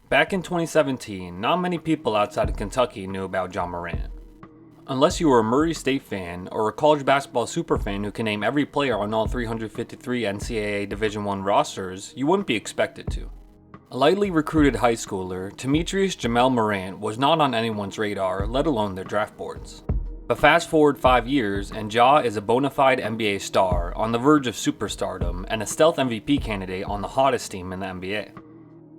Back in 2017, not many people outside of Kentucky knew about Ja Morant. Unless you were a Murray State fan or a college basketball superfan who can name every player on all 353 NCAA Division I rosters, you wouldn't be expected to. A lightly recruited high schooler, Demetrius Jamel Morant was not on anyone's radar, let alone their draft boards. But fast forward 5 years, and Ja is a bona fide NBA star, on the verge of superstardom, and a stealth MVP candidate on the hottest team in the NBA.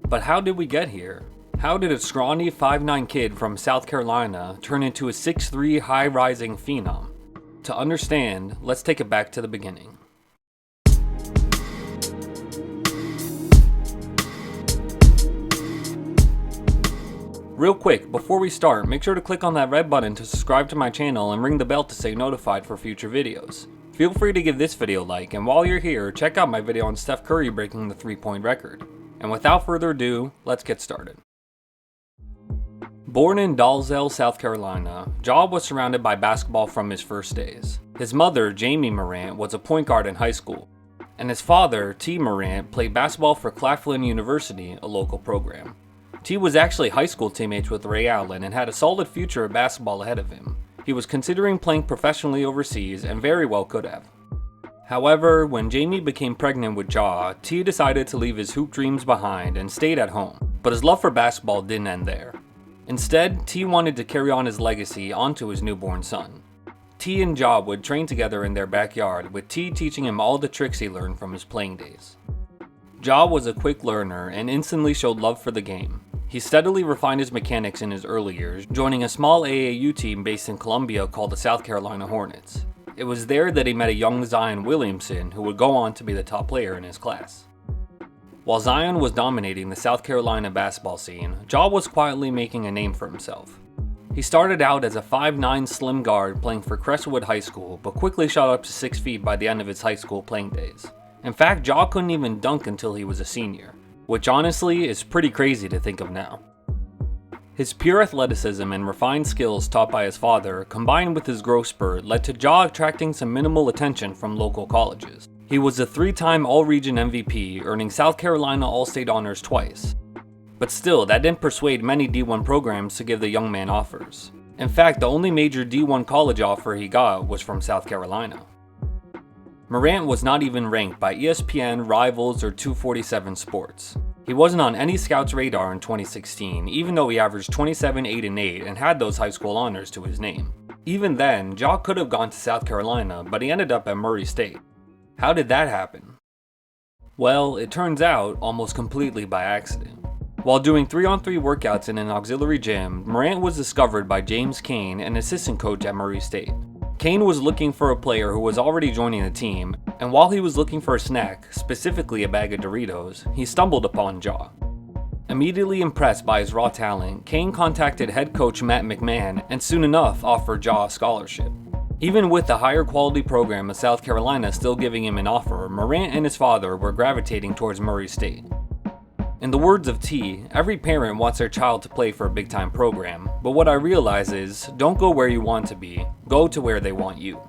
But how did we get here? How did a scrawny 5'9" kid from South Carolina turn into a 6'3" high-rising phenom? To understand, let's take it back to the beginning. Real quick, before we start, make sure to click on that red button to subscribe to my channel and ring the bell to stay notified for future videos. Feel free to give this video a like, and while you're here, check out my video on Steph Curry breaking the 3-point record. And without further ado, let's get started. Born in Dalzell, South Carolina, Ja was surrounded by basketball from his first days. His mother, Jamie Morant, was a point guard in high school, and his father, T. Morant, played basketball for Claflin University, a local program. T was actually high school teammates with Ray Allen and had a solid future of basketball ahead of him. He was considering playing professionally overseas and very well could have. However, when Jamie became pregnant with Ja, T decided to leave his hoop dreams behind and stayed at home, but his love for basketball didn't end there. Instead, T wanted to carry on his legacy onto his newborn son. T and Ja would train together in their backyard, with T teaching him all the tricks he learned from his playing days. Ja was a quick learner and instantly showed love for the game. He steadily refined his mechanics in his early years, joining a small AAU team based in Columbia called the South Carolina Hornets. It was there that he met a young Zion Williamson, who would go on to be the top player in his class. While Zion was dominating the South Carolina basketball scene, Ja was quietly making a name for himself. He started out as a 5'9" slim guard playing for Crestwood High School, but quickly shot up to 6 feet by the end of his high school playing days. In fact, Ja couldn't even dunk until he was a senior, which honestly is pretty crazy to think of now. His pure athleticism and refined skills taught by his father, combined with his growth spurt, led to Ja attracting some minimal attention from local colleges. He was a 3-time All-Region MVP, earning South Carolina All-State honors twice. But still, that didn't persuade many D1 programs to give the young man offers. In fact, the only major D1 college offer he got was from South Carolina. Morant was not even ranked by ESPN, Rivals, or 247 Sports. He wasn't on any scout's radar in 2016, even though he averaged 27, 8, and 8 and had those high school honors to his name. Even then, Ja could have gone to South Carolina, but he ended up at Murray State. How did that happen? Well, it turns out almost completely by accident. While doing 3-on-3 workouts in an auxiliary gym, Morant was discovered by James Kane, an assistant coach at Murray State. Kane was looking for a player who was already joining the team, and while he was looking for a snack, specifically a bag of Doritos, he stumbled upon Ja. Immediately impressed by his raw talent, Kane contacted head coach Matt McMahon and soon enough offered Ja a scholarship. Even with the higher quality program of South Carolina still giving him an offer, Morant and his father were gravitating towards Murray State. In the words of T, every parent wants their child to play for a big time program, but what I realize is, don't go where you want to be, go to where they want you.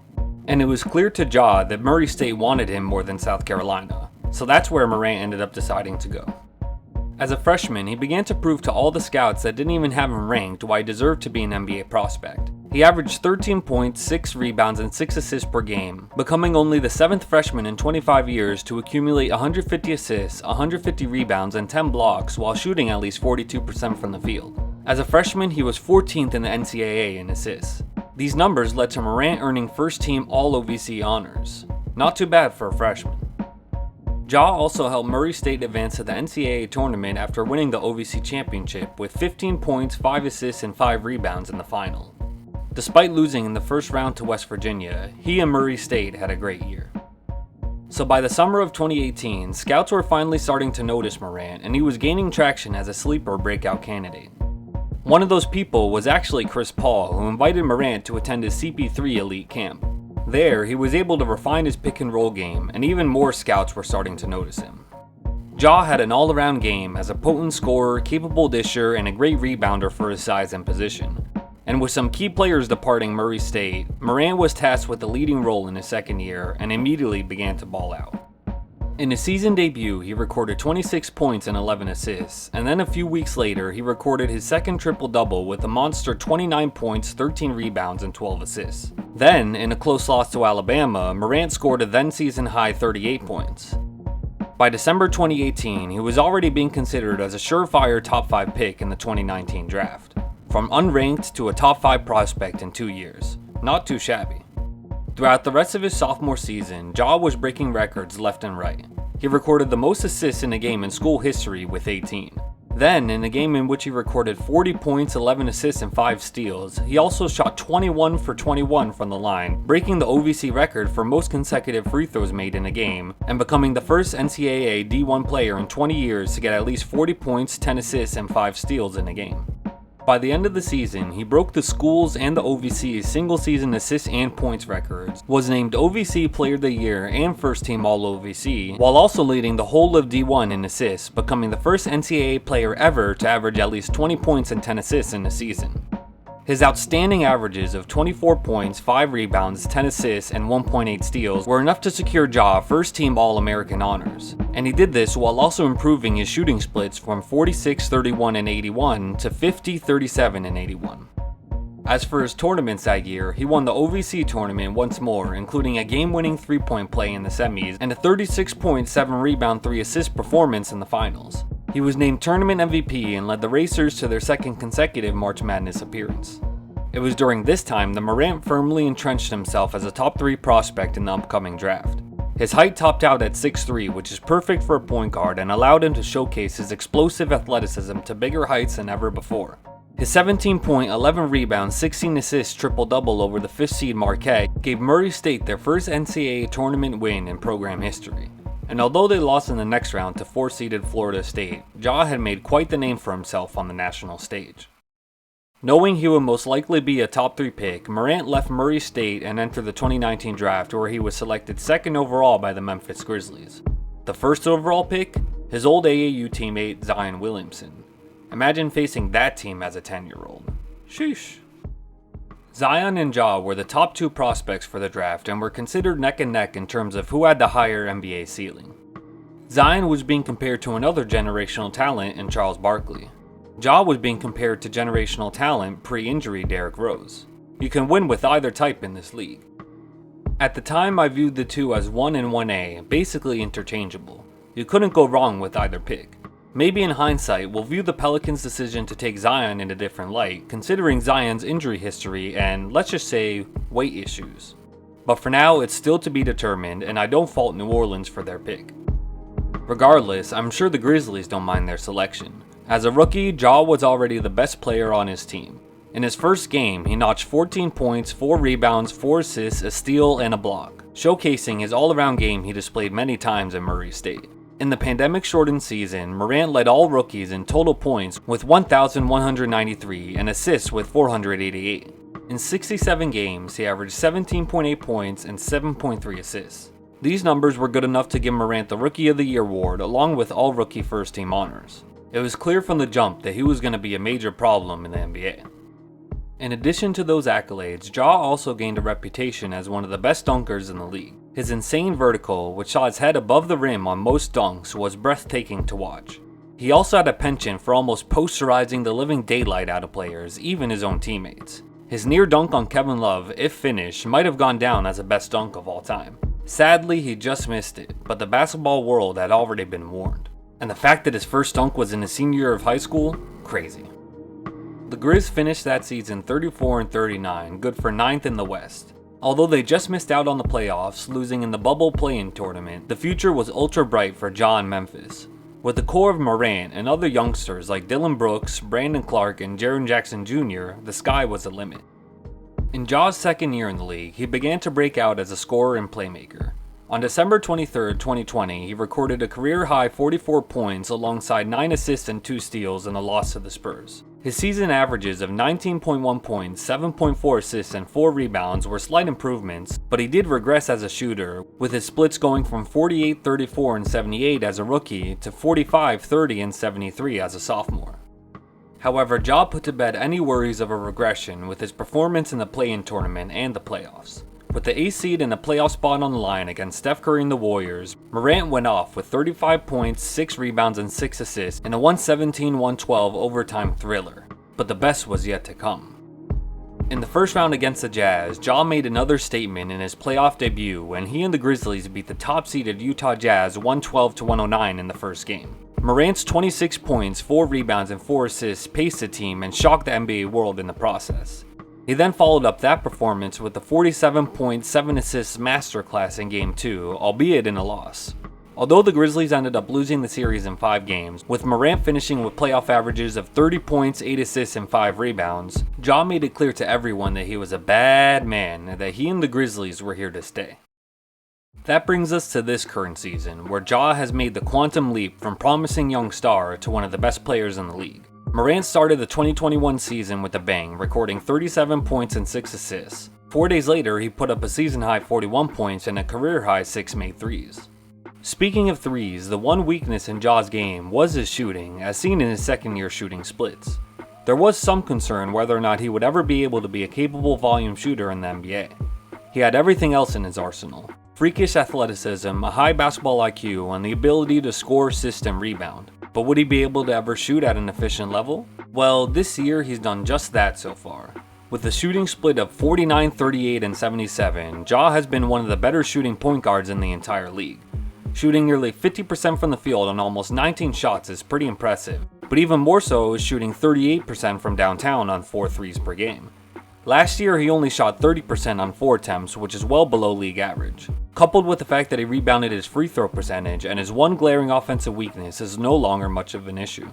And it was clear to Ja that Murray State wanted him more than South Carolina, so that's where Morant ended up deciding to go. As a freshman, he began to prove to all the scouts that didn't even have him ranked why he deserved to be an NBA prospect. He averaged 13 points, 6 rebounds, and 6 assists per game, becoming only the 7th freshman in 25 years to accumulate 150 assists, 150 rebounds, and 10 blocks while shooting at least 42% from the field. As a freshman, he was 14th in the NCAA in assists. These numbers led to Morant earning first-team All-OVC honors. Not too bad for a freshman. Ja also helped Murray State advance to the NCAA tournament after winning the OVC championship with 15 points, 5 assists, and 5 rebounds in the final. Despite losing in the first round to West Virginia, he and Murray State had a great year. So by the summer of 2018, scouts were finally starting to notice Morant, and he was gaining traction as a sleeper breakout candidate. One of those people was actually Chris Paul, who invited Morant to attend his CP3 elite camp. There, he was able to refine his pick and roll game, and even more scouts were starting to notice him. Ja had an all-around game as a potent scorer, capable disher, and a great rebounder for his size and position. And with some key players departing Murray State, Morant was tasked with a leading role in his second year and immediately began to ball out. In his season debut, he recorded 26 points and 11 assists, and then a few weeks later, he recorded his second triple-double with a monster 29 points, 13 rebounds, and 12 assists. Then, in a close loss to Alabama, Morant scored a then-season high 38 points. By December 2018, he was already being considered as a surefire top 5 pick in the 2019 draft. From unranked to a top 5 prospect in 2 years. Not too shabby. Throughout the rest of his sophomore season, Ja was breaking records left and right. He recorded the most assists in a game in school history with 18. Then, in a game in which he recorded 40 points, 11 assists, and 5 steals, he also shot 21 for 21 from the line, breaking the OVC record for most consecutive free throws made in a game, and becoming the first NCAA D1 player in 20 years to get at least 40 points, 10 assists, and 5 steals in a game. By the end of the season, he broke the school's and the OVC's single-season assists and points records, was named OVC Player of the Year and First Team All-OVC, while also leading the whole of D1 in assists, becoming the first NCAA player ever to average at least 20 points and 10 assists in a season. His outstanding averages of 24 points, 5 rebounds, 10 assists, and 1.8 steals were enough to secure Ja first-team All-American honors, and he did this while also improving his shooting splits from 46, 31, and 81 to 50, 37, and 81. As for his tournaments that year, he won the OVC tournament once more, including a game-winning 3-point play in the semis and a 36-point, 7-rebound, 3-assist performance in the finals. He was named tournament MVP and led the Racers to their second consecutive March Madness appearance. It was during this time that Morant firmly entrenched himself as a top 3 prospect in the upcoming draft. His height topped out at 6'3", which is perfect for a point guard and allowed him to showcase his explosive athleticism to bigger heights than ever before. His 17-point, 11 rebounds, 16 assists triple-double over the 5th seed Marquette gave Murray State their first NCAA tournament win in program history. And although they lost in the next round to 4-seeded Florida State, Ja had made quite the name for himself on the national stage. Knowing he would most likely be a top 3 pick, Morant left Murray State and entered the 2019 draft where he was selected 2nd overall by the Memphis Grizzlies. The 1st overall pick? His old AAU teammate Zion Williamson. Imagine facing that team as a 10-year-old. Sheesh. Zion and Ja were the top 2 prospects for the draft and were considered neck and neck in terms of who had the higher NBA ceiling. Zion was being compared to another generational talent in Charles Barkley. Ja was being compared to generational talent pre-injury Derrick Rose. You can win with either type in this league. At the time, I viewed the two as 1 and 1A, basically interchangeable. You couldn't go wrong with either pick. Maybe in hindsight, we'll view the Pelicans' decision to take Zion in a different light, considering Zion's injury history and, let's just say, weight issues. But for now, it's still to be determined, and I don't fault New Orleans for their pick. Regardless, I'm sure the Grizzlies don't mind their selection. As a rookie, Ja was already the best player on his team. In his first game, he notched 14 points, 4 rebounds, 4 assists, a steal, and a block, showcasing his all-around game he displayed many times at Murray State. In the pandemic-shortened season, Morant led all rookies in total points with 1,193 and assists with 488. In 67 games, he averaged 17.8 points and 7.3 assists. These numbers were good enough to give Morant the Rookie of the Year award along with all rookie first-team honors. It was clear from the jump that he was going to be a major problem in the NBA. In addition to those accolades, Ja also gained a reputation as one of the best dunkers in the league. His insane vertical, which saw his head above the rim on most dunks, was breathtaking to watch. He also had a penchant for almost posterizing the living daylight out of players, even his own teammates. His near dunk on Kevin Love, if finished, might have gone down as the best dunk of all time. Sadly, he just missed it, but the basketball world had already been warned. And the fact that his first dunk was in his senior year of high school? Crazy. The Grizz finished that season 34-39, good for 9th in the West. Although they just missed out on the playoffs, losing in the bubble play-in tournament, the future was ultra bright for Ja and Memphis. With the core of Morant and other youngsters like Dylan Brooks, Brandon Clark, and Jaren Jackson Jr., the sky was the limit. In Ja's second year in the league, he began to break out as a scorer and playmaker. On December 23, 2020, he recorded a career-high 44 points alongside 9 assists and 2 steals in a loss to the Spurs. His season averages of 19.1 points, 7.4 assists, and 4 rebounds were slight improvements, but he did regress as a shooter, with his splits going from 48, 34, and 78 as a rookie to 45, 30, and 73 as a sophomore. However, Ja put to bed any worries of a regression with his performance in the play-in tournament and the playoffs. With the 8th seed and a playoff spot on the line against Steph Curry and the Warriors, Morant went off with 35 points, 6 rebounds, and 6 assists in a 117-112 overtime thriller. But the best was yet to come. In the first round against the Jazz, Ja made another statement in his playoff debut when he and the Grizzlies beat the top-seeded Utah Jazz 112-109 in the first game. Morant's 26 points, 4 rebounds, and 4 assists paced the team and shocked the NBA world in the process. He then followed up that performance with the 47-point, 7-assist masterclass in Game 2, albeit in a loss. Although the Grizzlies ended up losing the series in 5 games, with Morant finishing with playoff averages of 30 points, 8 assists, and 5 rebounds, Ja made it clear to everyone that he was a bad man and that he and the Grizzlies were here to stay. That brings us to this current season, where Ja has made the quantum leap from promising young star to one of the best players in the league. Morant started the 2021 season with a bang, recording 37 points and 6 assists. 4 days later, he put up a season-high 41 points and a career-high 6 made threes. Speaking of threes, the one weakness in Ja's game was his shooting, as seen in his second-year shooting splits. There was some concern whether or not he would ever be able to be a capable volume shooter in the NBA. He had everything else in his arsenal: freakish athleticism, a high basketball IQ, and the ability to score, assist, and rebound. But would he be able to ever shoot at an efficient level? Well, this year he's done just that so far. With a shooting split of 49, 38, and 77, Ja has been one of the better shooting point guards in the entire league. Shooting nearly 50% from the field on almost 19 shots is pretty impressive, but even more so is shooting 38% from downtown on 4 threes per game. Last year, he only shot 30% on 4 attempts, which is well below league average. Coupled with the fact that he rebounded his free throw percentage and his one glaring offensive weakness is no longer much of an issue.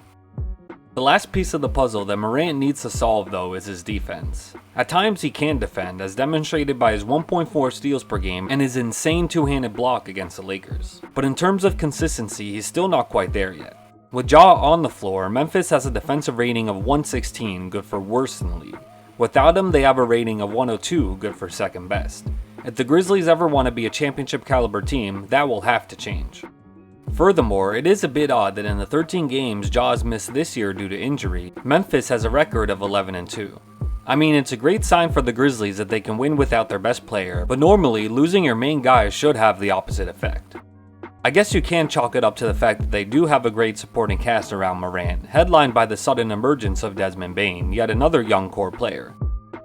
The last piece of the puzzle that Morant needs to solve, though, is his defense. At times he can defend, as demonstrated by his 1.4 steals per game and his insane two-handed block against the Lakers. But in terms of consistency, he's still not quite there yet. With Ja on the floor, Memphis has a defensive rating of 116, good for worst in the league. Without him, they have a rating of 102, good for second best. If the Grizzlies ever want to be a championship caliber team, that will have to change. Furthermore, it is a bit odd that in the 13 games Ja has missed this year due to injury, Memphis has a record of 11-2. I mean, it's a great sign for the Grizzlies that they can win without their best player, but normally losing your main guy should have the opposite effect. I guess you can chalk it up to the fact that they do have a great supporting cast around Morant, headlined by the sudden emergence of Desmond Bane, yet another young core player.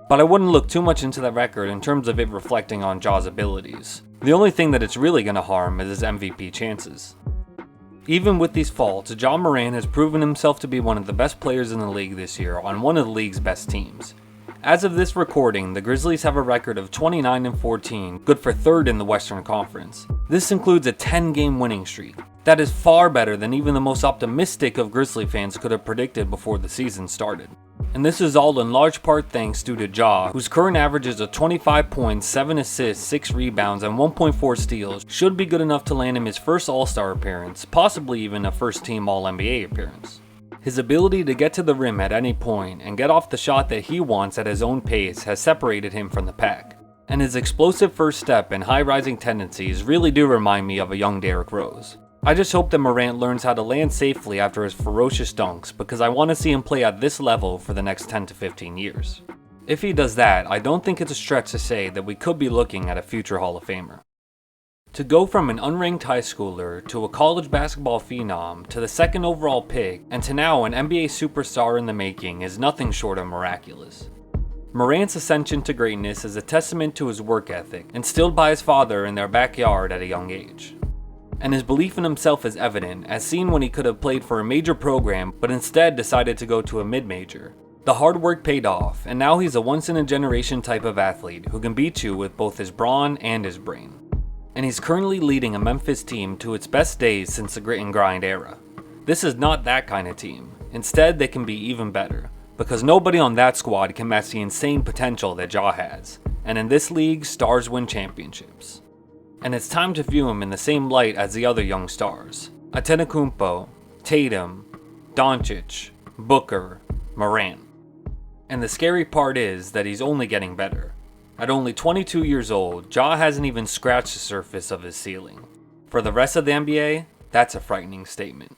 But I wouldn't look too much into that record in terms of it reflecting on Ja's abilities. The only thing that it's really going to harm is his MVP chances. Even with these faults, Ja Morant has proven himself to be one of the best players in the league this year on one of the league's best teams. As of this recording, the Grizzlies have a record of 29-14, good for 3rd in the Western Conference. This includes a 10-game winning streak. That is far better than even the most optimistic of Grizzly fans could have predicted before the season started. And this is all in large part thanks due to Ja, whose current averages of 25 points, 7 assists, 6 rebounds, and 1.4 steals should be good enough to land him his first All-Star appearance, possibly even a first-team All-NBA appearance. His ability to get to the rim at any point and get off the shot that he wants at his own pace has separated him from the pack. And his explosive first step and high-rising tendencies really do remind me of a young Derrick Rose. I just hope that Morant learns how to land safely after his ferocious dunks, because I want to see him play at this level for the next 10 to 15 years. If he does that, I don't think it's a stretch to say that we could be looking at a future Hall of Famer. To go from an unranked high schooler to a college basketball phenom to the 2nd overall pick and to now an NBA superstar in the making is nothing short of miraculous. Morant's ascension to greatness is a testament to his work ethic, instilled by his father in their backyard at a young age. And his belief in himself is evident, as seen when he could have played for a major program but instead decided to go to a mid-major. The hard work paid off, and now he's a once-in-a-generation type of athlete who can beat you with both his brawn and his brain. And he's currently leading a Memphis team to its best days since the grit and grind era. This is not that kind of team. Instead, they can be even better, because nobody on that squad can match the insane potential that Ja has. And in this league, stars win championships. And it's time to view him in the same light as the other young stars: Antetokounmpo, Tatum, Doncic, Booker, Morant. And the scary part is that he's only getting better. At only 22 years old, Ja hasn't even scratched the surface of his ceiling. For the rest of the NBA, that's a frightening statement.